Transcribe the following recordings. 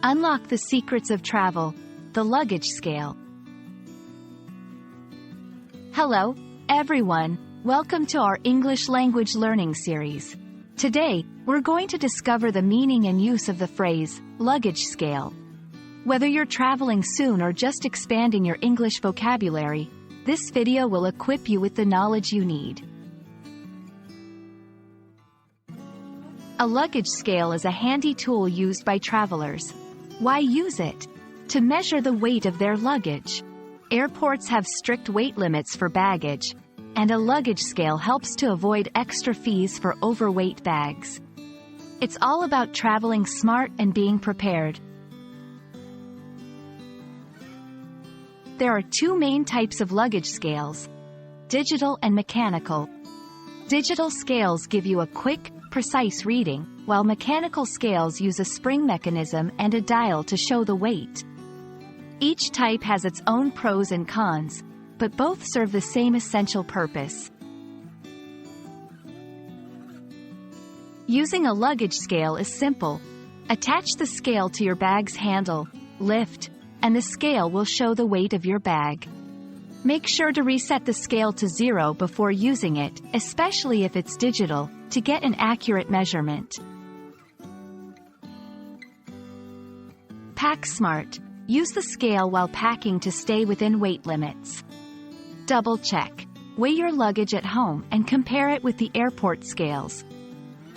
Unlock the secrets of travel, the luggage scale. Hello, everyone. Welcome to our English language learning series. Today, we're going to discover the meaning and use of the phrase, luggage scale. Whether you're traveling soon or just expanding your English vocabulary, this video will equip you with the knowledge you need. A luggage scale is a handy tool used by travelers. Why use it? To measure the weight of their luggage. Airports have strict weight limits for baggage, and a luggage scale helps to avoid extra fees for overweight bags. It's all about traveling smart and being prepared. There are two main types of luggage scales: digital and mechanical. Digital scales give you a quick, precise reading, while mechanical scales use a spring mechanism and a dial to show the weight. Each type has its own pros and cons, but both serve the same essential purpose. Using a luggage scale is simple. Attach the scale to your bag's handle, lift, and the scale will show the weight of your bag. Make sure to reset the scale to 0 before using it, especially if it's digital, to get an accurate measurement. Pack smart. Use the scale while packing to stay within weight limits. Double check. Weigh your luggage at home and compare it with the airport scales.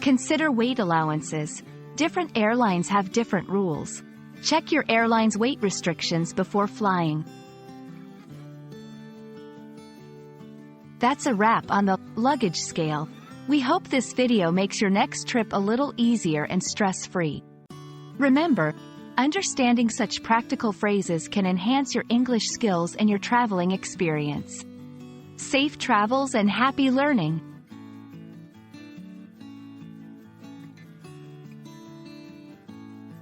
Consider weight allowances. Different airlines have different rules. Check your airline's weight restrictions before flying. That's a wrap on the luggage scale. We hope this video makes your next trip a little easier and stress-free. Remember, understanding such practical phrases can enhance your English skills and your traveling experience. Safe travels and happy learning!